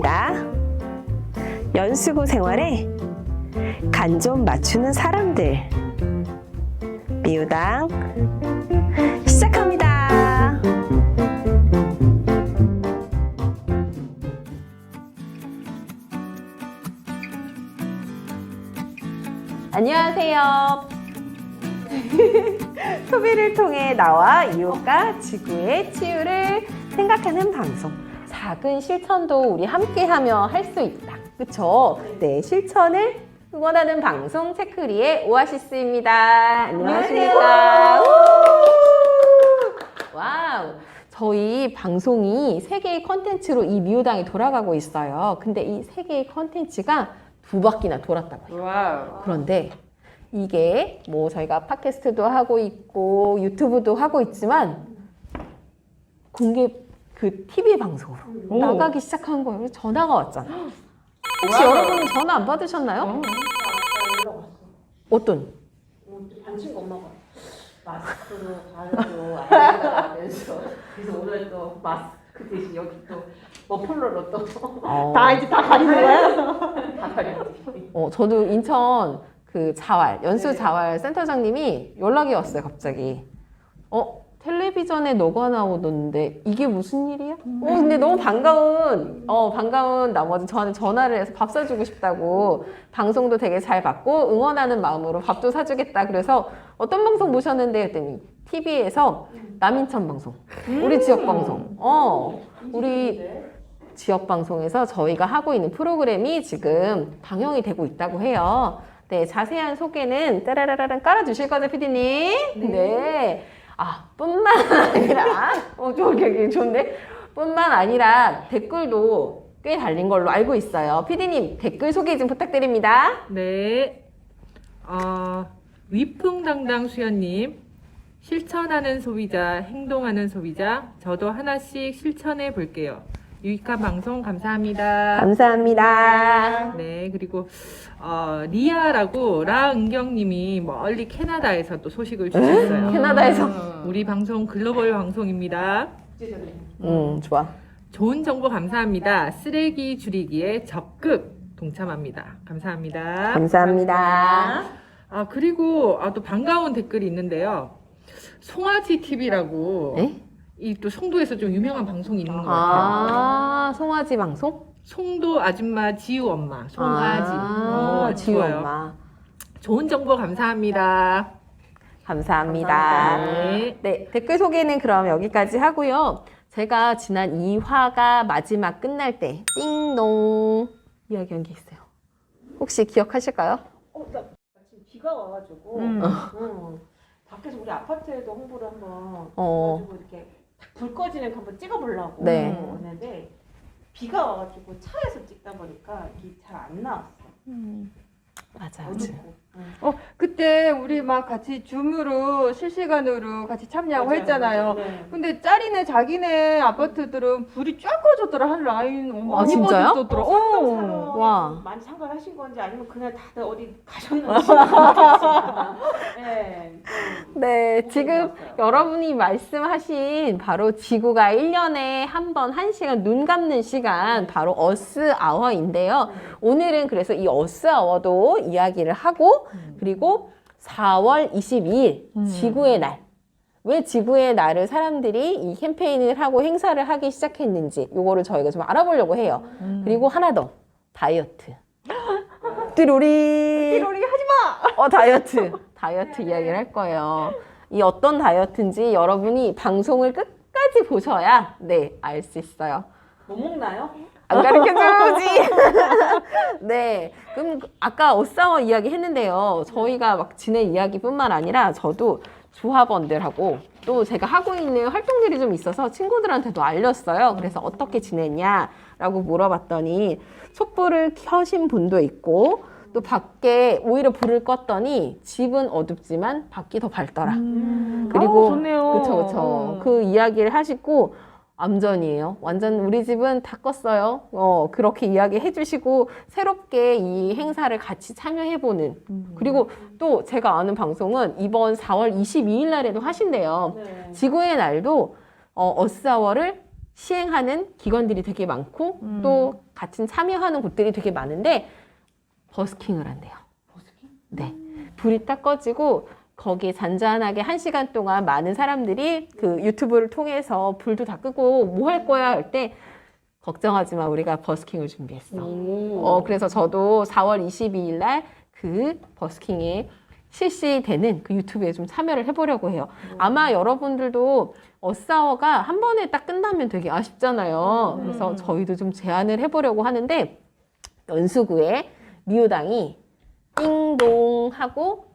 시작합니다. 연수구 생활에 간 좀 맞추는 사람들. 미우당 시작합니다. 안녕하세요. 소비를 통해 나와 이웃과 지구의 치유를 생각하는 방송. 작은 실천도 우리 함께하며 할 수 있다. 그쵸? 네, 실천을 응원하는 방송 체크리의 오아시스입니다. 안녕하십니까? 와우! 저희 방송이 3개의 컨텐츠로 이 미우당이 돌아가고 있어요. 근데 이 3개의 컨텐츠가 2바퀴나 돌았다고 해요. 와우. 그런데 이게 뭐 저희가 팟캐스트도 하고 있고 유튜브도 하고 있지만 공개 그 TV 방송으로 나가기 시작한 거예요. 그래서 전화가 왔잖아요. 혹시 와우. 여러분 전화 안 받으셨나요? 어떤? 반친구 엄마가 마스크로 가려고 알려달라면서 그래서 오늘 또 마스크 대신 여기 또 머플러로 또 다 이제 다 가리는 거야? 다 가리지. 저도 인천 그 자활 연수 자활 센터장님이 연락이 왔어요. 갑자기. 텔레비전에 너가 나오던데 이게 무슨 일이야? 근데 너무 반가운 나머지 저한테 전화를 해서 밥 사주고 싶다고 방송도 되게 잘 봤고 응원하는 마음으로 밥도 사주겠다. 그래서 어떤 방송 모셨는데 했더니 TV에서 남인천 방송, 우리 지역 방송, 우리 지역 방송에서 저희가 하고 있는 프로그램이 지금 방영이 되고 있다고 해요. 네, 자세한 소개는 따라라라랑 깔아주실 거죠, 피디님? 네. 뿐만 아니라, 좋은데? 뿐만 아니라 댓글도 꽤 달린 걸로 알고 있어요. 피디님, 댓글 소개 좀 부탁드립니다. 네. 위풍당당 수연님. 실천하는 소비자, 행동하는 소비자. 저도 하나씩 실천해 볼게요. 유익한 방송 감사합니다. 감사합니다. 네, 그리고 리아라고 라은경님이 멀리 캐나다에서 또 소식을 주셨어요. 캐나다에서. 우리 방송 글로벌 방송입니다. 좋아. 좋은 정보 감사합니다. 쓰레기 줄이기에 적극 동참합니다. 감사합니다. 감사합니다. 그리고 또 반가운 댓글이 있는데요. 송아지 TV라고 이 또 송도에서 좀 유명한 방송이 있는 것 같아요. 송아지 방송? 송도 아줌마 지우 엄마 송아지. 지우 좋아요. 엄마. 좋은 정보 감사합니다. 감사합니다. 네, 댓글 소개는 그럼 여기까지 하고요. 제가 지난 2화가 마지막 끝날 때 띵동 이야기한 게 있어요. 혹시 기억하실까요? 나 지금 비가 와가지고 밖에서 우리 아파트에도 홍보를 한번 해가지고 이렇게 불 꺼지는 거 한번 찍어보려고 했는데 비가 와가지고 차에서 찍다 보니까 이게 잘 안 나왔어. 맞아요. 어둡고. 그때 우리 막 같이 줌으로 실시간으로 같이 참여하고 맞아요, 했잖아요. 네. 근데 짜리네 자기네 아파트들은 불이 쫙 꺼졌더라. 한 라인 많이 진짜요? 꺼졌더라. 와. 많이 참관하신 건지 아니면 그냥 다들 어디 가셨는지 모르겠지만 네, 지금 여러분이 말씀하신 바로 지구가 1년에 한 번 1시간 눈 감는 시간 바로 어스 아워인데요. 오늘은 그래서 이 어스 아워도 이야기를 하고 그리고 4월 22일 지구의 날. 왜 지구의 날을 사람들이 이 캠페인을 하고 행사를 하기 시작했는지 요거를 저희가 좀 알아보려고 해요. 그리고 하나 더. 다이어트. 띠로리 하지마! 다이어트 이야기를 할 거예요. 이 어떤 다이어트인지 여러분이 방송을 끝까지 보셔야 알 수 있어요. 뭐 먹나요? 안 가르쳐주지. 네. 그럼 아까 어싸워 이야기 했는데요. 저희가 막 지낸 이야기뿐만 아니라 저도 조합원들하고 또 제가 하고 있는 활동들이 좀 있어서 친구들한테도 알렸어요. 그래서 어떻게 지냈냐라고 물어봤더니 촛불을 켜신 분도 있고 또 밖에 오히려 불을 껐더니 집은 어둡지만 밖이 더 밝더라. 그리고 좋네요. 그쵸. 그 이야기를 하시고 암전이에요. 완전 우리 집은 다 껐어요. 그렇게 이야기해 주시고 새롭게 이 행사를 같이 참여해보는. 그리고 또 제가 아는 방송은 이번 4월 22일 날에도 하신대요. 네. 지구의 날도 어스아워를 시행하는 기관들이 되게 많고 또 같이 참여하는 곳들이 되게 많은데 버스킹을 한대요. 버스킹? 네. 불이 딱 꺼지고 거기에 잔잔하게 1시간 동안 많은 사람들이 그 유튜브를 통해서 불도 다 끄고 뭐 할 거야 할 때 걱정하지 마. 우리가 버스킹을 준비했어. 그래서 저도 4월 22일 날 그 버스킹에 실시되는 그 유튜브에 좀 참여를 해보려고 해요. 아마 여러분들도 어싸워가 한 번에 딱 끝나면 되게 아쉽잖아요. 그래서 저희도 좀 제안을 해보려고 하는데 연수구에 미우당이 띵동 하고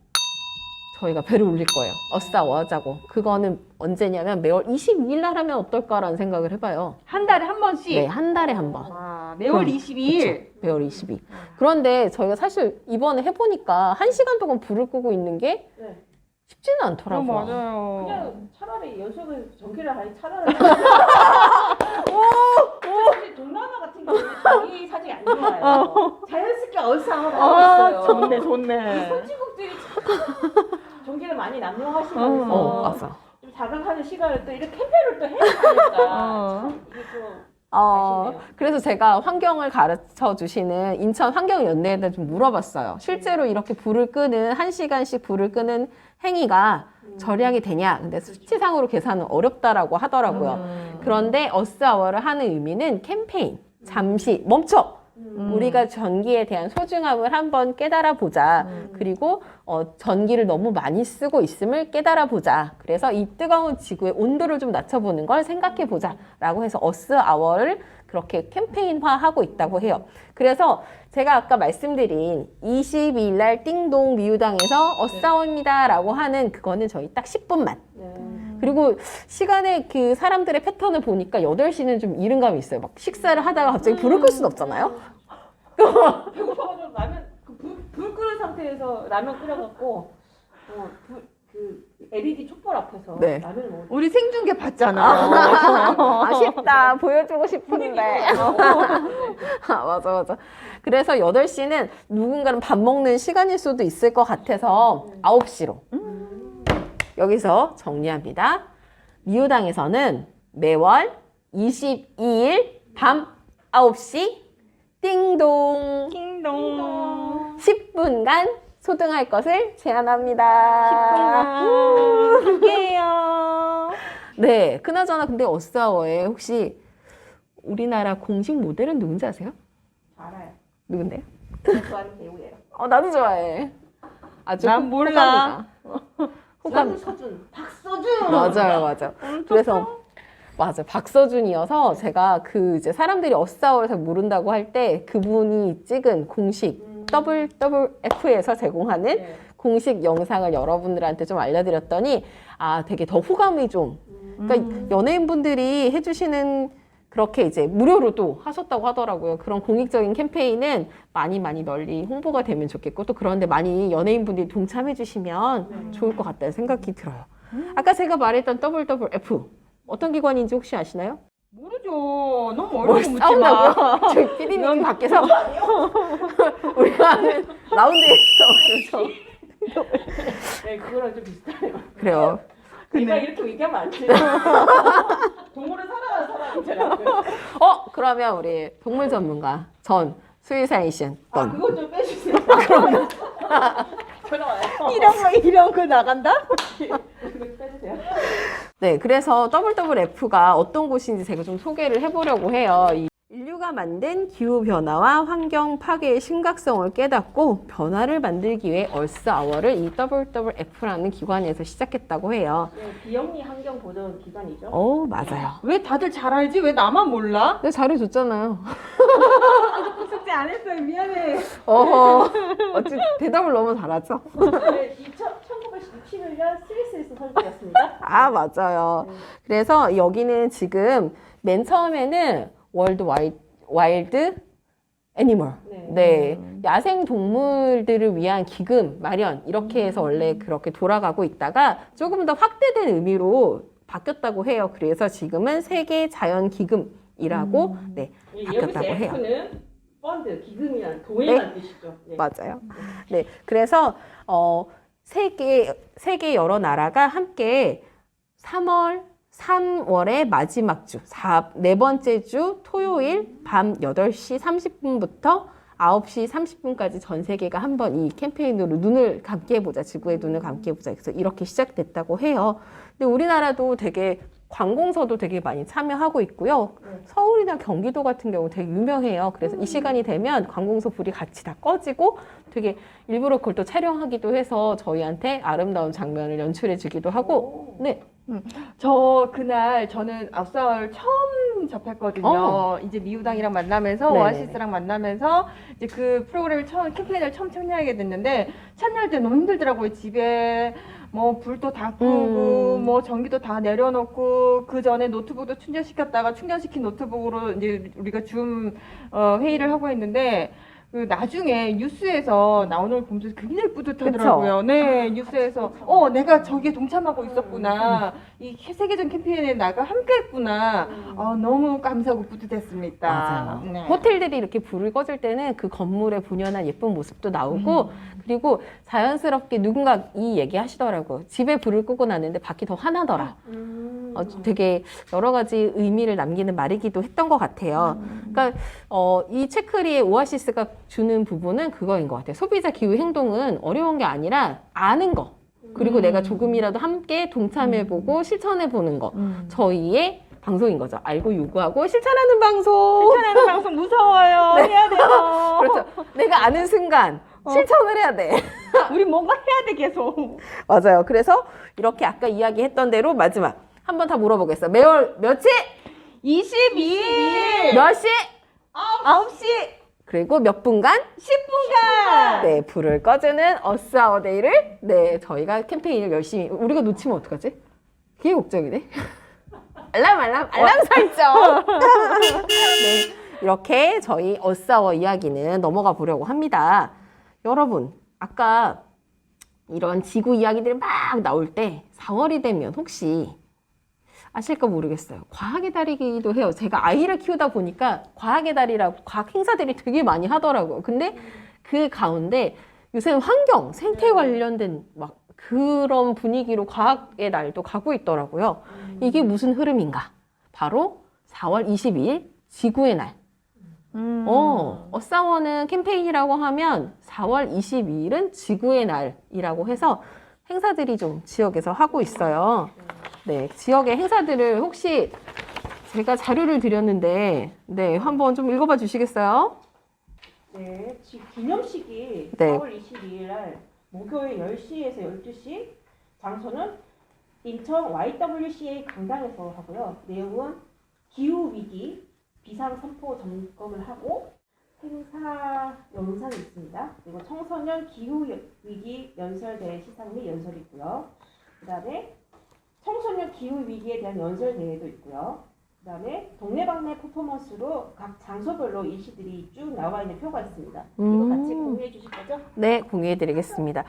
저희가 배를 울릴 거예요. 어싸워 하자고. 그거는 언제냐면 매월 22일 날 하면 어떨까라는 생각을 해봐요. 한 달에 한 번씩. 네, 한 달에 한 번. 와, 매월 22일. 매월 22. 그런데 저희가 사실 이번에 해보니까 1시간 동안 불을 끄고 있는 게 네. 쉽지는 않더라고요. 맞아요. 그냥 차라리 연속에서 전기를 하니 차라리. 동남아 같은 경우는 전기 사정이 안 좋아요. 자연스럽게 얼싸움을 하고 있어요. 좋네, 좋네. 선진국들이 참 전기를 많이 남용하시면서 맞아. 좀 자극하는 시간을 또 이렇게 캠페인을 또 해야 하니까 이게 좀 아쉽네요. 그래서 제가 환경을 가르쳐 주시는 인천 환경연대에다 좀 물어봤어요. 실제로 이렇게 불을 끄는 1시간씩 불을 끄는 행위가 절약이 되냐? 근데 수치상으로 계산은 어렵다라고 하더라고요. 그런데 어스아워를 하는 의미는 캠페인, 잠시 멈춰! 우리가 전기에 대한 소중함을 한번 깨달아 보자. 그리고 전기를 너무 많이 쓰고 있음을 깨달아 보자. 그래서 이 뜨거운 지구의 온도를 좀 낮춰보는 걸 생각해 보자. 라고 해서 어스아워를 그렇게 캠페인화하고 있다고 해요. 그래서 제가 아까 말씀드린 22일 날 띵동 미우당에서 어스아워입니다. 라고 하는 그거는 저희 딱 10분만. 그리고 시간에 그 사람들의 패턴을 보니까 8시는 좀 이른 감이 있어요. 막 식사를 하다가 갑자기 불을 끌 수는 없잖아요. 배고파가지고 라면 불 끄는 상태에서 라면 끓여갖고 그 LED 촛불 앞에서 네. 라면을 먹었어요. 우리 생중계 봤잖아. 아쉽다. 보여주고 싶은데. 맞아. 그래서 8시는 누군가는 밥 먹는 시간일 수도 있을 것 같아서 9시로. 여기서 정리합니다. 미우당에서는 매월 22일 밤 9시 띵동 띵동. 10분간 소등할 것을 제안합니다. 10분간 함께해요. 네, 그나저나 근데 어스아워에 혹시 우리나라 공식 모델은 누군지 아세요? 알아요. 누군데요? 제가 좋아하는 배우예요. 나도 좋아해. 아주 난 몰라. 호감. 서준, 박서준. 맞아요. 그래서 맞아, 박서준이어서 제가 그 이제 사람들이 어스아워를 잘 모른다고 할 때 그분이 찍은 공식 WWF에서 제공하는 네. 공식 영상을 여러분들한테 좀 알려드렸더니 되게 더 호감이 좀 그러니까 연예인분들이 해주시는 그렇게 이제 무료로도 하셨다고 하더라고요. 그런 공익적인 캠페인은 많이 널리 홍보가 되면 좋겠고 또 그런데 많이 연예인분들이 동참해 주시면 좋을 것 같다는 생각이 들어요. 아까 제가 말했던 WWF 어떤 기관인지 혹시 아시나요? 모르죠. 너무 뭘 어려운 거 묻지 마. 싸운다고요? 저희 PD님 밖에서 우리가 하는 라운드에서 네, 그거랑 좀 비슷해요. 그래요. 내가 이렇게 얘기하면 안 돼. 동물을 사랑하는 사람이잖아. 그러면 우리 동물 전문가 전 수의사이신 그거 좀 빼주세요. 전화 와요. 이런 거 나간다? 이거 빼주세요. 네, 그래서 WWF가 어떤 곳인지 제가 좀 소개를 해보려고 해요. 인류가 만든 기후변화와 환경 파괴의 심각성을 깨닫고 변화를 만들기 위해 얼스아워를 이 WWF라는 기관에서 시작했다고 해요. 네, 비영리 환경 보전 기관이죠. 맞아요. 왜 다들 잘 알지? 왜 나만 몰라? 네, 잘해줬잖아요. 숙제 안 했어요. 미안해. 어찌 대답을 너무 잘하죠? 네, 1967년 스위스에서 설립되었습니다. 맞아요. 그래서 여기는 지금 맨 처음에는 월드 와일드 애니멀. 네. 야생 동물들을 위한 기금 마련 이렇게 해서 원래 그렇게 돌아가고 있다가 조금 더 확대된 의미로 바뀌었다고 해요. 그래서 지금은 세계 자연 기금이라고 바뀌었다고 여기서 해요. F는 펀드, 기금이란 돈이라는 뜻이죠. 네. 맞아요. 네. 그래서 세계 여러 나라가 함께 3월 3월의 마지막 주, 네 번째 주 토요일 밤 8시 30분부터 9시 30분까지 전 세계가 한번 이 캠페인으로 눈을 감게 해보자. 지구의 눈을 감게 해보자. 그래서 이렇게 시작됐다고 해요. 근데 우리나라도 되게 관공서도 되게 많이 참여하고 있고요. 서울이나 경기도 같은 경우 되게 유명해요. 그래서 이 시간이 되면 관공서 불이 같이 다 꺼지고 되게 일부러 그걸 또 촬영하기도 해서 저희한테 아름다운 장면을 연출해 주기도 하고 네. 저 그날 저는 아웃사워를 처음 접했거든요. 이제 미우당이랑 만나면서 네네네. 오아시스랑 만나면서 이제 그 프로그램을 캠페인을 처음 참여하게 됐는데 참여할 때 너무 힘들더라고요. 집에 뭐 불도 다 끄고 뭐 전기도 다 내려놓고 그 전에 노트북도 충전시켰다가 충전시킨 노트북으로 이제 우리가 줌 회의를 하고 있는데 그 나중에 뉴스에서 나오는 걸 보면서 굉장히 뿌듯하더라고요. 네, 뉴스에서 내가 저기에 동참하고 있었구나. 이 세계적 캠페인에 나가 함께했구나. 너무 감사하고 뿌듯했습니다. 맞아요. 네. 호텔들이 이렇게 불을 꺼질 때는 그 건물의 분연한 예쁜 모습도 나오고 그리고 자연스럽게 누군가 이 얘기 하시더라고요. 집에 불을 끄고 났는데 밖이 더 환하더라. 되게 여러 가지 의미를 남기는 말이기도 했던 것 같아요. 그러니까 이 체크리에 오아시스가 주는 부분은 그거인 것 같아요. 소비자 기후 행동은 어려운 게 아니라 아는 거. 그리고 내가 조금이라도 함께 동참해보고 실천해보는 거. 저희의 방송인 거죠. 알고 요구하고 실천하는 방송. 실천하는 방송 무서워요. 해야 돼요. 그렇죠. 내가 아는 순간 실천을 해야 돼. 우리 뭔가 해야 돼 계속. 맞아요. 그래서 이렇게 아까 이야기했던 대로 마지막 한 번 다 물어보겠어요. 매월 며칠? 22일 몇 시? 9시 그리고 몇 분간? 10분간. 네, 불을 꺼주는 어스아워데이를 네, 저희가 캠페인을 열심히 우리가 놓치면 어떡하지? 그게 걱정이네. 알람 설정. 네, 이렇게 저희 어스아워 이야기는 넘어가 보려고 합니다. 여러분, 아까 이런 지구 이야기들이 막 나올 때 4월이 되면 혹시 아실까 모르겠어요. 과학의 달이기도 해요. 제가 아이를 키우다 보니까 과학의 달이라고 과학 행사들이 되게 많이 하더라고요. 근데 그 가운데 요새는 환경, 생태 관련된 막 그런 분위기로 과학의 날도 가고 있더라고요. 이게 무슨 흐름인가? 바로 4월 22일 지구의 날. 어사워는 캠페인이라고 하면 4월 22일은 지구의 날이라고 해서 행사들이 좀 지역에서 하고 있어요. 네, 지역의 행사들을 혹시 제가 자료를 드렸는데 네, 한번 좀 읽어봐 주시겠어요? 네, 기념식이 네. 4월 22일 날 목요일 10시에서 12시, 장소는 인천 YWCA 강당에서 하고요. 내용은 기후위기, 비상선포 점검을 하고 행사 영상이 있습니다. 그리고 청소년 기후위기 연설대회 시상 및 연설이 있고요. 그 다음에 청소년 기후위기에 대한 연설대회도 있고요. 그 다음에 동네방네 퍼포먼스로 각 장소별로 일시들이 쭉 나와 있는 표가 있습니다. 이거 같이 공유해 주실 거죠? 네, 공유해 드리겠습니다.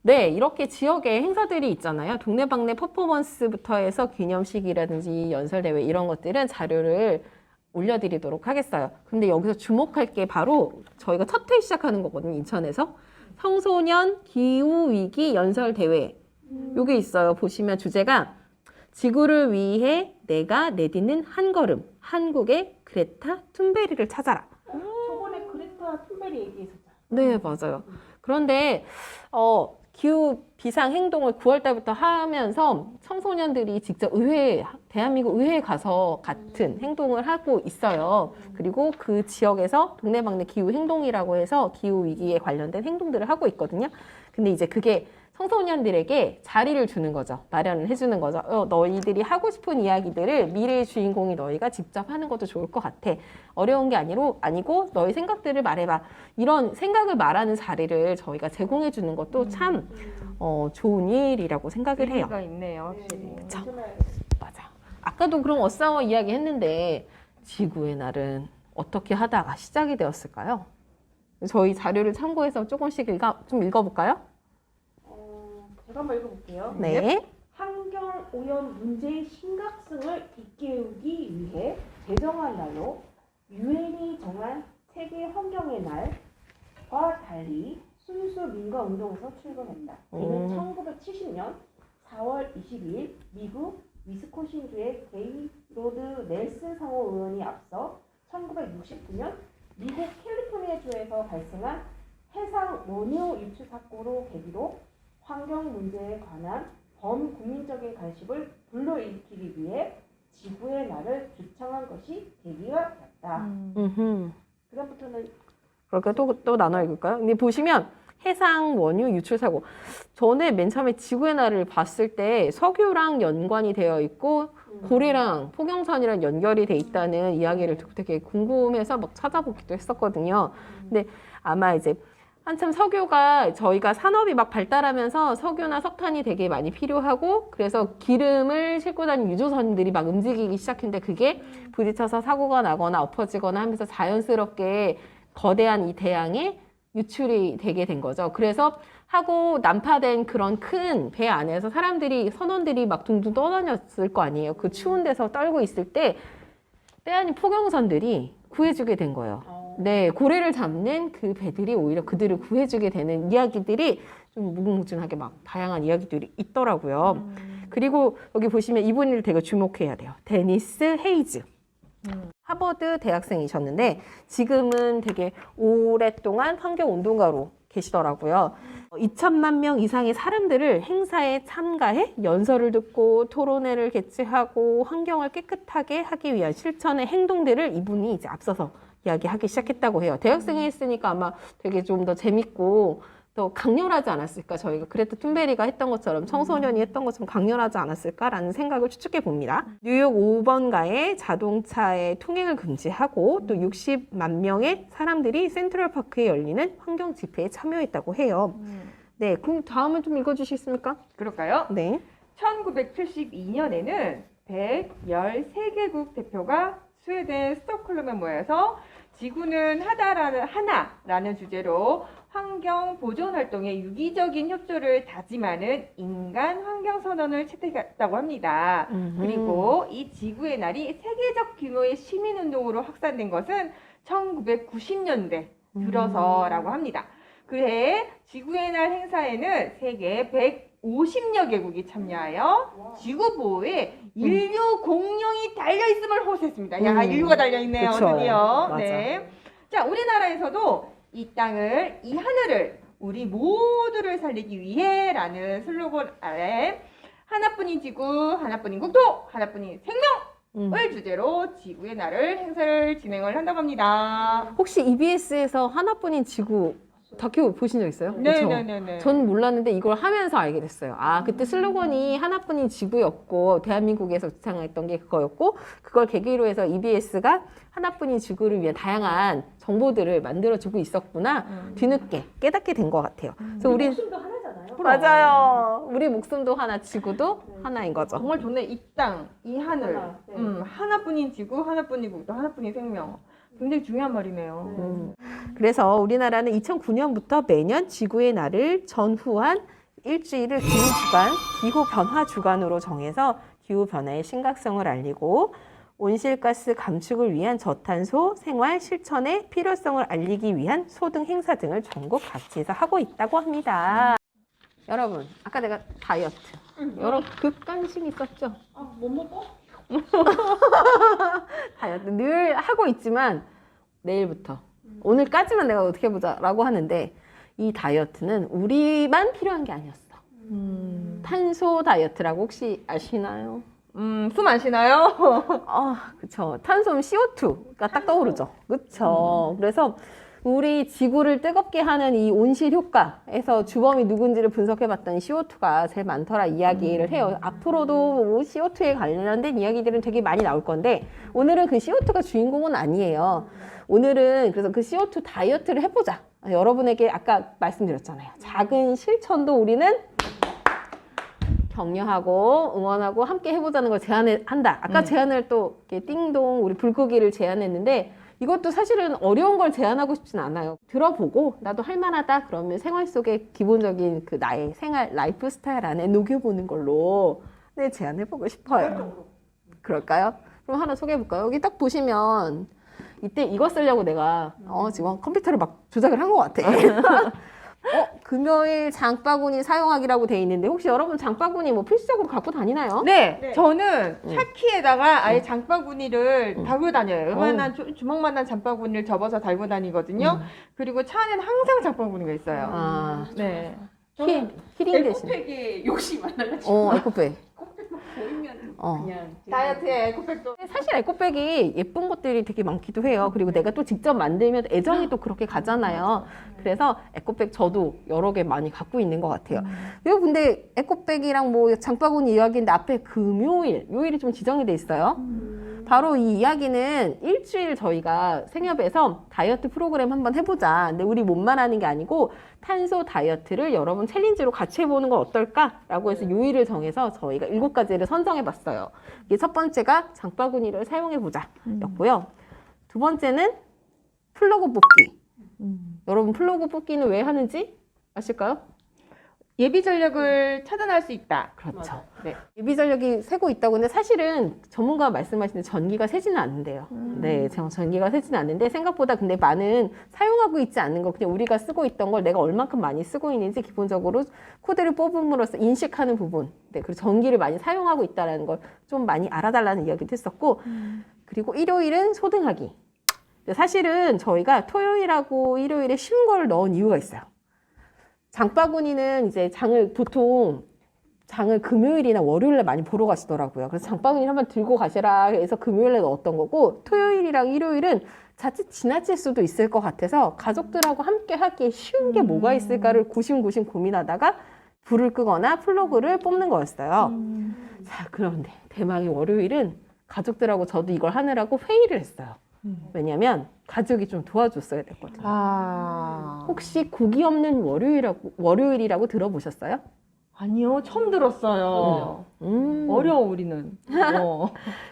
네, 이렇게 지역의 행사들이 있잖아요. 동네방네 퍼포먼스부터 해서 기념식이라든지 연설대회 이런 것들은 자료를 올려드리도록 하겠어요. 근데 여기서 주목할 게 바로 저희가 첫 회 시작하는 거거든요. 인천에서. 청소년 기후위기 연설대회. 요게 있어요. 보시면 주제가 지구를 위해 내가 내딛는 한 걸음. 한국의 그레타 툰베리를 찾아라. 저번에 그레타 툰베리 얘기했었잖아요. 네, 맞아요. 그런데 기후 비상 행동을 9월 달부터 하면서 청소년들이 직접 대한민국 의회에 가서 같은 행동을 하고 있어요. 그리고 그 지역에서 동네방네 기후 행동이라고 해서 기후 위기에 관련된 행동들을 하고 있거든요. 근데 이제 그게 청소년들에게 자리를 주는 거죠. 마련을 해주는 거죠. 너희들이 하고 싶은 이야기들을 미래의 주인공이 너희가 직접 하는 것도 좋을 것 같아. 어려운 게 아니고 너희 생각들을 말해봐. 이런 생각을 말하는 자리를 저희가 제공해 주는 것도 참 좋은 일이라고 생각을 해요. 의미가 있네요, 확실히. 그쵸. 맞아. 아까도 그럼 어싸워 이야기 했는데 지구의 날은 어떻게 하다가 시작이 되었을까요? 저희 자료를 참고해서 조금씩 좀 읽어볼까요? 제가 한번 읽어볼게요. 네. 환경 오염 문제의 심각성을 일깨우기 위해 제정한 날로 유엔이 정한 세계 환경의 날과 달리 순수 민간 운동에서 출범했다. 이는 1970년 4월 22일 미국 위스콘신주의 게이로드 넬슨 상호 의원이 앞서 1969년 미국 캘리포니아주에서 발생한 해상 원유 유출 사고로 계기로 환경 문제에 관한 범국민적인 관심을 불러일으키기 위해 지구의 날을 주창한 것이 계기가 됐다. 그다음부터는 그러니까 또 나눠 읽을까요? 근데 보시면 해상 원유 유출 사고. 전에 맨 처음에 지구의 날을 봤을 때 석유랑 연관이 되어 있고 고래랑 포경선이랑 연결이 돼 있다는 이야기를 듣고 되게 궁금해서 막 찾아보기도 했었거든요. 근데 아마 이제 한참 석유가 저희가 산업이 막 발달하면서 석유나 석탄이 되게 많이 필요하고 그래서 기름을 싣고 다니는 유조선들이 막 움직이기 시작했는데 그게 부딪혀서 사고가 나거나 엎어지거나 하면서 자연스럽게 거대한 이 대양에 유출이 되게 된 거죠. 그래서 하고 난파된 그런 큰 배 안에서 선원들이 막 둥둥 떠다녔을 거 아니에요. 그 추운 데서 떨고 있을 때 때아닌 포경선들이 구해주게 된 거예요. 네, 고래를 잡는 그 배들이 오히려 그들을 구해주게 되는 이야기들이 좀 무궁무진하게 막 다양한 이야기들이 있더라고요. 그리고 여기 보시면 이분을 되게 주목해야 돼요. 데니스 헤이즈. 하버드 대학생이셨는데 지금은 되게 오랫동안 환경운동가로 계시더라고요. 2천만 명 이상의 사람들을 행사에 참가해 연설을 듣고 토론회를 개최하고 환경을 깨끗하게 하기 위한 실천의 행동들을 이분이 이제 앞서서 이야기하기 시작했다고 해요. 대학생이 했으니까 아마 되게 좀 더 재밌고 더 강렬하지 않았을까. 저희가 그레타 툰베리가 했던 것처럼 청소년이 했던 것처럼 강렬하지 않았을까라는 생각을 추측해 봅니다. 뉴욕 5번가의 자동차의 통행을 금지하고 또 60만 명의 사람들이 센트럴파크에 열리는 환경 집회에 참여했다고 해요. 네, 그럼 다음은 좀 읽어주시겠습니까? 그럴까요? 네. 1972년에는 113개국 대표가 스웨덴 스톡홀름에 모여서 지구는 하나라는 주제로 환경 보존 활동에 유기적인 협조를 다짐하는 인간 환경 선언을 채택했다고 합니다. 그리고 이 지구의 날이 세계적 규모의 시민 운동으로 확산된 것은 1990년대 들어서라고 합니다. 그해 지구의 날 행사에는 세계 150여 개국이 참여하여 지구 보호에 인류 공룡이 달려있음을 호소했습니다. 야, 인류가 달려있네요. 그쵸. 드디어. 맞아. 네. 자, 우리나라에서도 이 땅을, 이 하늘을, 우리 모두를 살리기 위해 라는 슬로건 아래 하나뿐인 지구, 하나뿐인 국토, 하나뿐인 생명을 주제로 지구의 날을 행사를 진행을 한다고 합니다. 혹시 EBS에서 하나뿐인 지구 다큐 보신 적 있어요? 그쵸? 네네네. 전 몰랐는데 이걸 하면서 알게 됐어요. 아, 그때 슬로건이 하나뿐인 지구였고 대한민국에서 주창했던 게 그거였고 그걸 계기로 해서 EBS가 하나뿐인 지구를 위한 다양한 정보들을 만들어주고 있었구나 뒤늦게 깨닫게 된 것 같아요. 그래서 우리 목숨도 하나잖아요. 맞아요. 우리 목숨도 하나, 지구도 하나인 거죠. 정말 좋네. 이 땅, 이 하늘, 하나, 네. 하나뿐인 지구, 하나뿐인 국토, 하나뿐인 생명. 굉장히 중요한 말이네요. 그래서 우리나라는 2009년부터 매년 지구의 날을 전후한 일주일을 기후 변화 주간으로 정해서 기후 변화의 심각성을 알리고 온실가스 감축을 위한 저탄소 생활 실천의 필요성을 알리기 위한 소등 행사 등을 전국 각지에서 하고 있다고 합니다. 여러분, 아까 내가 다이어트. 여러 극관심 있었죠? 아, 못 먹어? 다이어트 늘 하고 있지만 내일부터 오늘까지만 내가 어떻게 보자라고 하는데 이 다이어트는 우리만 필요한 게 아니었어. 탄소 다이어트라고 혹시 아시나요? 숨 안 쉬나요? 아, 그쵸. 탄소는 CO2가 딱 떠오르죠. 그쵸. 그래서 우리 지구를 뜨겁게 하는 이 온실 효과에서 주범이 누군지를 분석해봤더니 CO2가 제일 많더라 이야기를 해요. 앞으로도 CO2에 관련된 이야기들은 되게 많이 나올 건데 오늘은 그 CO2가 주인공은 아니에요. 오늘은 그래서 그 CO2 다이어트를 해보자. 여러분에게 아까 말씀드렸잖아요. 작은 실천도 우리는 격려하고 응원하고 함께 해보자는 걸 제안한다. 아까 제안을 또 이렇게 띵동 우리 불고기를 제안했는데 이것도 사실은 어려운 걸 제안하고 싶진 않아요. 들어보고 나도 할만하다 그러면 생활 속에 기본적인 그 나의 생활 라이프 스타일 안에 녹여보는 걸로 네, 제안해보고 싶어요. 그럴까요? 그럼 하나 소개해볼까요? 여기 딱 보시면 이때 이거 쓰려고 내가 지금 컴퓨터를 막 조작을 한 것 같아. 금요일 장바구니 사용하기라고 돼 있는데 혹시 여러분 장바구니 뭐 필수적으로 갖고 다니나요? 네, 네. 저는 차키에다가 아예 장바구니를 달고 다녀요. 요만한 어. 주먹만한 장바구니를 접어서 달고 다니거든요. 그리고 차 안에는 항상 장바구니가 있어요. 아, 네. 키링 대신. 에코백에 욕심이 많아가지고 에코백. 에코백만 보이면 어. 그냥 다이어트에 에코백도. 사실 에코백이 예쁜 것들이 되게 많기도 해요. 그리고 내가 또 직접 만들면 애정이 또 그렇게 가잖아요. 그래서 에코백 저도 여러 개 많이 갖고 있는 것 같아요. 그리고 근데 에코백이랑 뭐 장바구니 이야기인데 앞에 금요일, 요일이 좀 지정이 돼 있어요. 바로 이 이야기는 일주일 저희가 생협에서 다이어트 프로그램 한번 해보자. 근데 우리 몸만 하는 게 아니고 탄소 다이어트를 여러분 챌린지로 같이 해보는 건 어떨까라고 해서 요일을 정해서 저희가 7가지를 선정해봤어요. 이게 첫 번째가 장바구니를 사용해보자 였고요. 두 번째는 플러그 뽑기. 여러분 플러그 뽑기는 왜 하는지 아실까요? 예비 전력을 차단할 수 있다. 그렇죠. 네. 예비 전력이 새고 있다고 근데 사실은 전문가가 말씀하시는 전기가 새지는 않는데요. 네, 전기가 새지는 않는데 생각보다 근데 많은 사용하고 있지 않는 거 그냥 우리가 쓰고 있던 걸 내가 얼만큼 많이 쓰고 있는지 기본적으로 코드를 뽑음으로써 인식하는 부분. 네, 그리고 전기를 많이 사용하고 있다는 걸 좀 많이 알아달라는 이야기도 했었고 그리고 일요일은 소등하기. 사실은 저희가 토요일하고 일요일에 쉬운 걸 넣은 이유가 있어요. 장바구니는 이제 보통 장을 금요일이나 월요일에 많이 보러 가시더라고요. 그래서 장바구니 한번 들고 가시라 해서 금요일에 넣었던 거고 토요일이랑 일요일은 자칫 지나칠 수도 있을 것 같아서 가족들하고 함께 하기에 쉬운 게 뭐가 있을까를 고심고심 고민하다가 불을 끄거나 플러그를 뽑는 거였어요. 자, 그런데 대망의 월요일은 가족들하고 저도 이걸 하느라고 회의를 했어요. 왜냐면 가족이 좀 도와줬어야 됐거든요. 혹시 고기 없는 월요일이라고 들어보셨어요? 아니요, 처음 들었어요. 어려워, 우리는.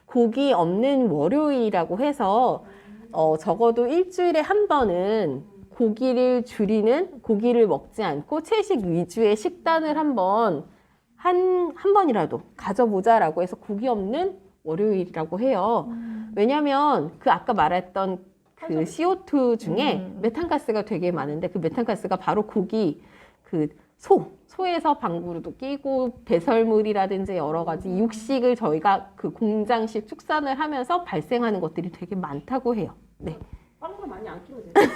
고기 없는 월요일이라고 해서 적어도 일주일에 한 번은 고기를 줄이는, 고기를 먹지 않고 채식 위주의 식단을 한 번이라도 가져보자라고 해서 고기 없는 월요일이라고 해요. 왜냐면 그 아까 말했던 그 CO2 중에 메탄가스가 되게 많은데 그 메탄가스가 바로 고기, 소에서 방구로도 끼고 배설물이라든지 여러 가지 육식을 저희가 그 공장식 축산을 하면서 발생하는 것들이 되게 많다고 해요. 네. 빵도 많이 안 끼면 돼요.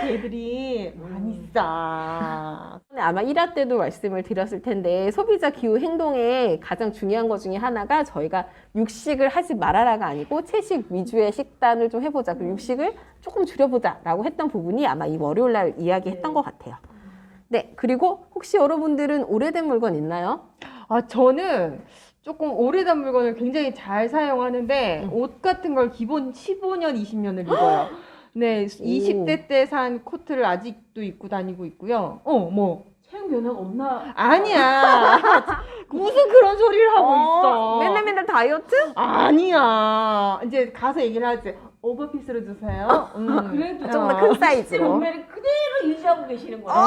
얘들이 많이 싸. 아마 1화 때도 말씀을 드렸을 텐데 소비자 기후 행동에 가장 중요한 것 중에 하나가 저희가 육식을 하지 말아라가 아니고 채식 위주의 식단을 좀 해보자. 그 육식을 조금 줄여보자 라고 했던 부분이 아마 이 월요일 날 이야기했던 것 같아요. 네, 그리고 혹시 여러분들은 오래된 물건 있나요? 저는 조금 오래된 물건을 굉장히 잘 사용하는데 옷 같은 걸 기본 15년, 20년을 입어요. 네, 20대 때 산 코트를 아직도 입고 다니고 있고요. 체형 변화가 없나? 아니야. 무슨 그런 소리를 하고 있어. 맨날 다이어트? 아니야. 이제 가서 얘기를 하지. 오버핏으로 주세요. 그래도 좀 더 큰 사이즈로. 몸매를 그대로 유지하고 계시는 거예요.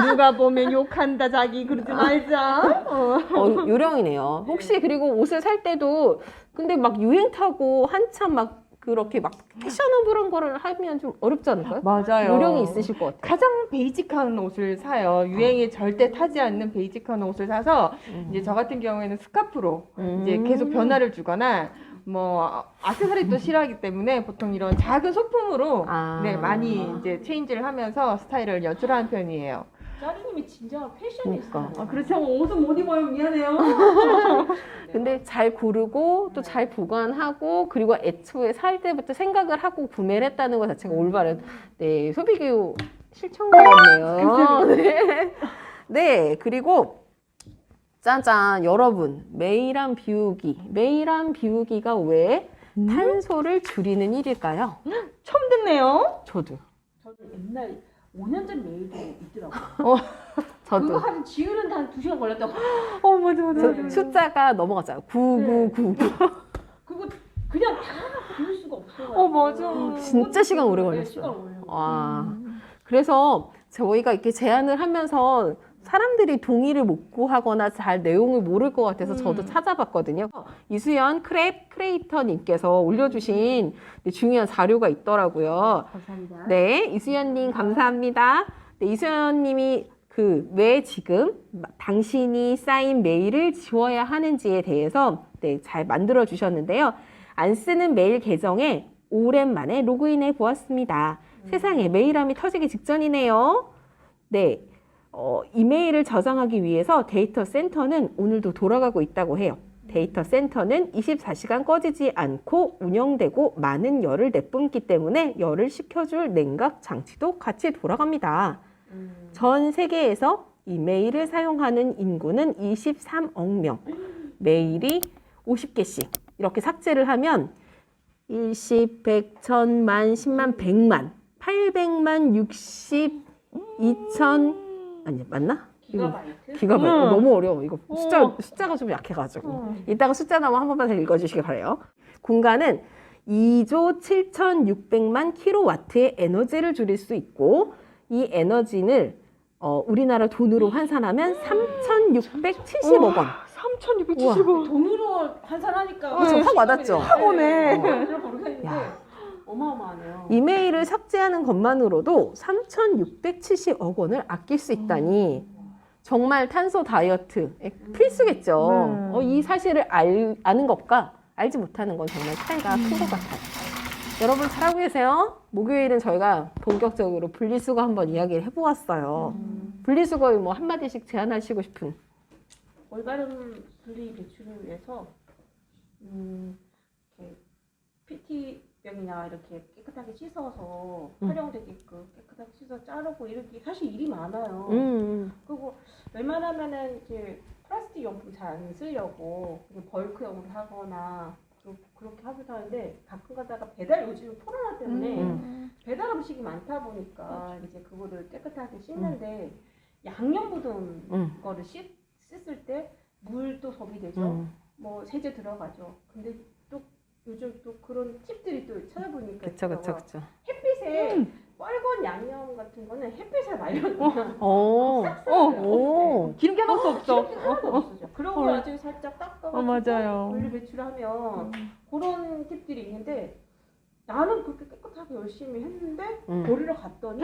누가 보면 욕한다 자기 그러지 말자. 요령이네요. 혹시 그리고 옷을 살 때도 근데 막 유행 타고 한참 막 그렇게 막 패셔너블한 거를 하면 좀 어렵지 않을까요? 맞아요. 요령이 있으실 것 같아요. 가장 베이직한 옷을 사요. 유행에 절대 타지 않는 베이직한 옷을 사서 이제 저 같은 경우에는 스카프로 이제 계속 변화를 주거나 뭐 액세서리도 싫어하기 때문에 보통 이런 작은 소품으로 네, 많이 이제 체인지를 하면서 스타일을 연출하는 편이에요. 짜리님이 진짜 패셔니스타. 그러니까. 그렇지 않으면 옷은 못 입어요. 미안해요. 근데 잘 고르고 또 잘 보관하고 그리고 애초에 살 때부터 생각을 하고 구매를 했다는 것 자체가 올바른 네, 소비교육 실천가였네요. 네. 네, 그리고 짜잔 여러분 매일한 비우기가 왜 탄소를 줄이는 일일까요? 처음 듣네요. 저도 옛날 5년 전 메일도 있더라고요. 그거 저도 한 지우는데 한 2시간 걸렸다고. 맞아. 숫자가 넘어갔잖아요. 9999. 그거 그냥 다 비울 수가 없어요. 맞아. 진짜 시간 오래 네, 걸렸어요. 시간 오래 걸려요. 와. 그래서 저희가 이렇게 제안을 하면서 사람들이 동의를 못 구하거나 잘 내용을 모를 것 같아서 저도 찾아봤거든요. 이수연 크리에이터님께서 올려주신 중요한 자료가 있더라고요. 감사합니다. 네, 이수연님 감사합니다. 네, 이소연님이 왜 지금 당신이 쌓인 메일을 지워야 하는지에 대해서 네, 잘 만들어 주셨는데요. 안 쓰는 메일 계정에 오랜만에 로그인해 보았습니다. 세상에 메일함이 터지기 직전이네요. 네, 이메일을 저장하기 위해서 데이터 센터는 오늘도 돌아가고 있다고 해요. 데이터 센터는 24시간 꺼지지 않고 운영되고 많은 열을 내뿜기 때문에 열을 식혀줄 냉각 장치도 같이 돌아갑니다. 전 세계에서 이메일을 사용하는 인구는 23억 명. 메일이 50개씩 이렇게 삭제를 하면 1, 10, 100, 1000만, 10만, 100만, 800만, 60, 2000, 아니 맞나? 기가바이트? 기가바이트. 너무 어려워. 이거 숫자가 좀 약해가지고. 이따가 숫자 나면 한 번만 더 읽어주시기 바라요. 공간은 2조 7,600만 킬로와트의 에너지를 줄일 수 있고 이 에너지를 우리나라 돈으로 환산하면 3,670억 원. 3,670원. 돈으로 환산하니까 그쵸, 확 와닿죠? 확 오네. 모르겠는데 야. 어마어마하네요. 이메일을 삭제하는 것만으로도 3,670억 원을 아낄 수 있다니 정말 탄소 다이어트에 필수겠죠. 이 사실을 아는 것과 알지 못하는 건 정말 차이가 큰 것 같아요. 여러분 잘하고 계세요? 목요일은 저희가 본격적으로 분리수거 한번 이야기를 해보았어요. 분리수거에 뭐 한마디씩 제안하시고 싶은. 올바른 분리 배출을 위해서 이렇게 PT병이나 이렇게 깨끗하게 씻어서 활용되게끔 깨끗하게 씻어 자르고 이렇게 사실 일이 많아요. 그리고 웬만하면은 이제 플라스틱 용품 잘 안 쓰려고 그냥 벌크용으로 하거나 그렇게 하기도 하는데 가끔 가다가 배달 요즘 코로나 때문에 배달 음식이 많다 보니까 이제 그거를 깨끗하게 씻는데 양념 묻은 거를 씻을 때 물도 소비되죠. 뭐 세제 들어가죠. 근데 또 요즘 또 그런 팁들이 또 찾아보니까 그쵸. 햇빛에 빨간 양념 같은 거는 햇빛에 말려놓으면 기름기 하나도 없어. 기름기 하나도 없어져. 그러고 나중에 살짝 닦아가지고 맞아요. 분리 배출하면 그런 팁들이 있는데 나는 그렇게 깨끗하게 열심히 했는데 버리러 갔더니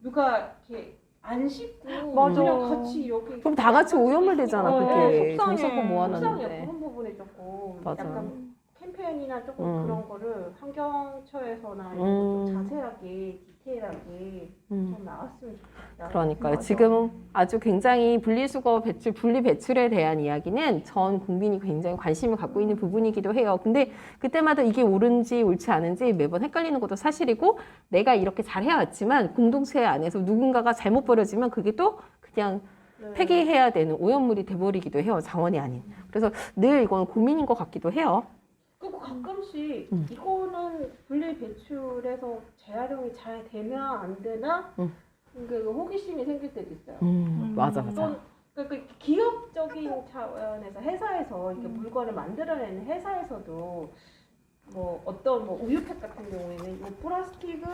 누가 이렇게 안 씻고 맞아. 그냥 같이 이렇게 그럼 다 같이 오염물 되잖아, 그게. 속상해. 정성껏 속상해요. 모아놨는데. 그런 부분에 조금 맞아. 약간 캠페인이나 조금 그런 거를 환경처에서나 이런 거좀 자세하게 디테일하게 좀 나왔으면 좋겠다. 그러니까요. 맞아. 지금 아주 굉장히 분리수거 배출, 분리 배출에 대한 이야기는 전 국민이 굉장히 관심을 갖고 있는 부분이기도 해요. 근데 그때마다 이게 옳은지 옳지 않은지 매번 헷갈리는 것도 사실이고 내가 이렇게 잘 해왔지만 공동체 안에서 누군가가 잘못 버려지면 그게 또 그냥 폐기해야 되는 오염물이 돼버리기도 해요. 자원이 아닌. 그래서 늘 이건 고민인 것 같기도 해요. 그리고 가끔씩 이거는 분리 배출해서 재활용이 잘 되나 안 되나 그 호기심이 생길 때도 있어요. 맞아. 그러니까 기업적인 차원에서 회사에서 이렇게 물건을 만들어내는 회사에서도 뭐 어떤 뭐 우유팩 같은 경우에는 이 플라스틱은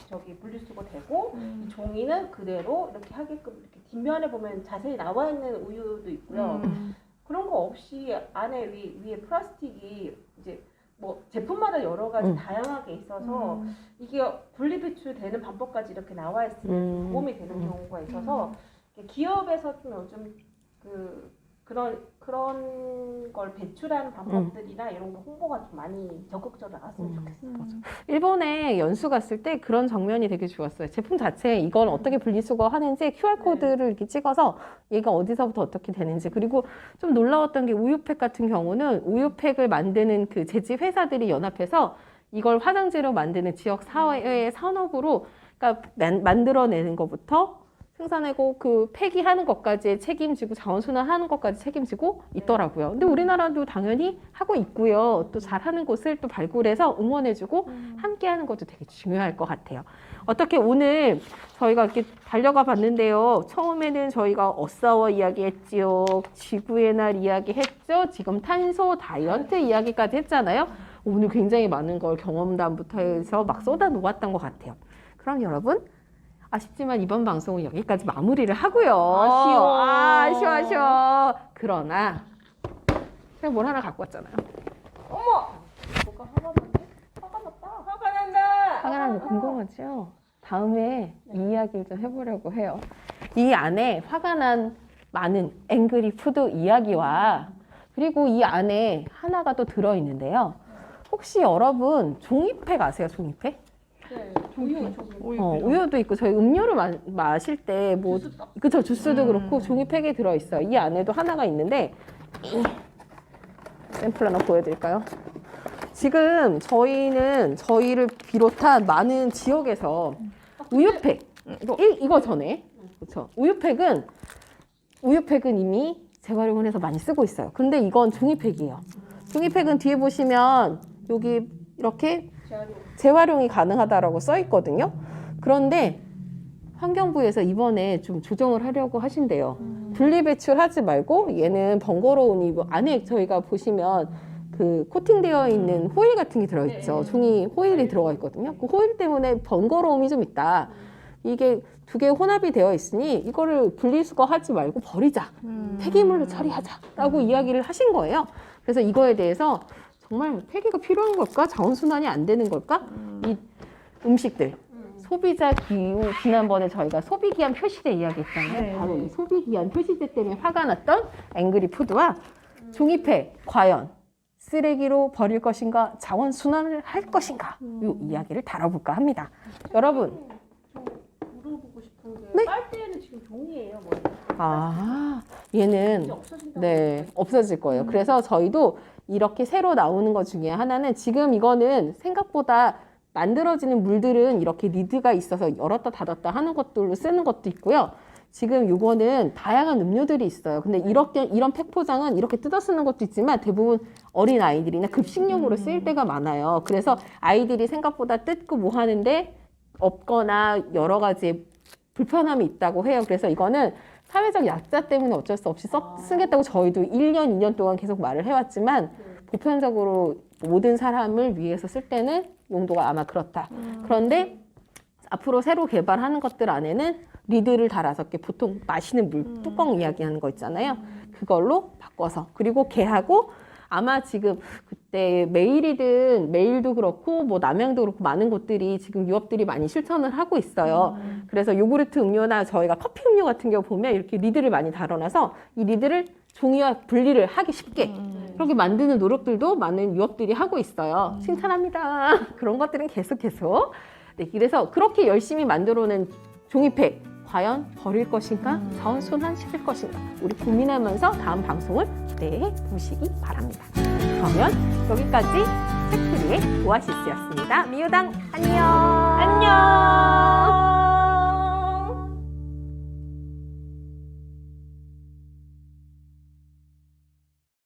저기 분리수거 되고 이 종이는 그대로 이렇게 하게끔 이렇게 뒷면에 보면 자세히 나와 있는 우유도 있고요. 그런 거 없이 안에 위에 플라스틱이 이제 뭐 제품마다 여러 가지 다양하게 있어서 이게 분리 배출되는 방법까지 이렇게 나와 있으면 도움이 되는 경우가 있어서 기업에서 좀 요즘 그런 걸 배출하는 방법들이나 이런 거 홍보가 좀 많이 적극적으로 나왔으면 좋겠어요. 일본에 연수 갔을 때 그런 장면이 되게 좋았어요. 제품 자체에 이걸 어떻게 분리수거 하는지 QR코드를 이렇게 찍어서 얘가 어디서부터 어떻게 되는지. 그리고 좀 놀라웠던 게 우유팩 같은 경우는 우유팩을 만드는 그 제지 회사들이 연합해서 이걸 화장지로 만드는 지역 사회의 산업으로 그러니까 만들어내는 것부터 생산하고 그 폐기하는 것까지 책임지고 자원순환하는 것까지 책임지고 있더라고요. 근데 우리나라도 당연히 하고 있고요. 또 잘하는 곳을 또 발굴해서 응원해주고 함께하는 것도 되게 중요할 것 같아요. 어떻게 오늘 저희가 이렇게 달려가 봤는데요. 처음에는 저희가 어사워 이야기했지요. 지구의 날 이야기했죠. 지금 탄소 다이어트 이야기까지 했잖아요. 오늘 굉장히 많은 걸 경험담부터 해서 막 쏟아 놓았던 것 같아요. 그럼 여러분 아쉽지만 이번 방송은 여기까지 마무리를 하고요. 아쉬워. 그러나 제가 뭘 하나 갖고 왔잖아요. 뭐가 화가 났네? 화가 났다. 화가 난다. 화가 나는 거 궁금하죠? 다음에 이 이야기를 좀 해보려고 해요. 이 안에 화가 난 많은 앵그리 푸드 이야기와 그리고 이 안에 하나가 또 들어있는데요. 혹시 여러분 종이팩 아세요? 종이팩? 네. 우유도 있고 저희 음료를 마실 때 뭐 그쵸 주스도 그렇고 종이팩에 들어있어요. 이 안에도 하나가 있는데 샘플 하나 보여드릴까요? 지금 저희를 비롯한 많은 지역에서 우유팩 이거 전에 그렇죠. 우유팩은 이미 재활용을 해서 많이 쓰고 있어요. 근데 이건 종이팩이에요. 종이팩은 뒤에 보시면 여기 이렇게 재활용이 가능하다라고 써 있거든요. 그런데 환경부에서 이번에 좀 조정을 하려고 하신대요. 분리배출하지 말고 얘는 번거로우니 뭐 안에 저희가 보시면 그 코팅되어 있는 호일 같은 게 들어있죠. 종이 호일이 들어가 있거든요. 그 호일 때문에 번거로움이 좀 있다. 이게 두 개 혼합이 되어 있으니 이거를 분리수거하지 말고 버리자. 폐기물로 처리하자라고 이야기를 하신 거예요. 그래서 이거에 대해서 정말 폐기가 필요한 걸까? 자원순환이 안 되는 걸까? 이 음식들. 소비자 기후, 지난번에 저희가 소비기한 표시제 이야기했잖아요. 네. 바로 이 소비기한 표시제 때문에 화가 났던 앵그리 푸드와 종이팩, 과연 쓰레기로 버릴 것인가, 자원순환을 할 것인가, 이 이야기를 다뤄볼까 합니다. 여러분. 좀 물어보고 싶은 게 네? 빨대는 지금 종이에요, 뭐. 얘는 이제 없어진다고 네, 없어질 거예요. 그래서 저희도 이렇게 새로 나오는 것 중에 하나는 지금 이거는 생각보다 만들어지는 물들은 이렇게 리드가 있어서 열었다 닫았다 하는 것들로 쓰는 것도 있고요. 지금 요거는 다양한 음료들이 있어요. 근데 이런 팩 포장은 이렇게 뜯어 쓰는 것도 있지만 대부분 어린 아이들이나 급식용으로 쓰일 때가 많아요. 그래서 아이들이 생각보다 뜯고 뭐 하는데 없거나 여러 가지 불편함이 있다고 해요. 그래서 이거는 사회적 약자 때문에 어쩔 수 없이 쓰겠다고 저희도 1년, 2년 동안 계속 말을 해왔지만 보편적으로 모든 사람을 위해서 쓸 때는 용도가 아마 그렇다. 그런데 앞으로 새로 개발하는 것들 안에는 리드를 달아서 보통 마시는 물 뚜껑 이야기하는 거 있잖아요. 그걸로 바꿔서 그리고 걔하고 아마 지금 그때 메일도 그렇고 뭐 남양도 그렇고 많은 곳들이 지금 유업들이 많이 실천을 하고 있어요. 그래서 요구르트 음료나 저희가 커피 음료 같은 경우 보면 이렇게 리드를 많이 달아놔서 이 리드를 종이와 분리를 하기 쉽게 그렇게 만드는 노력들도 많은 유업들이 하고 있어요. 칭찬합니다. 그런 것들은 계속. 네, 그래서 그렇게 열심히 만들어낸 종이팩 과연 버릴 것인가, 자원순환시킬 것인가 우리 고민하면서 다음 방송을 기대해 보시기 바랍니다. 그러면 여기까지 책트리의 오아시스였습니다. 미우당 안녕.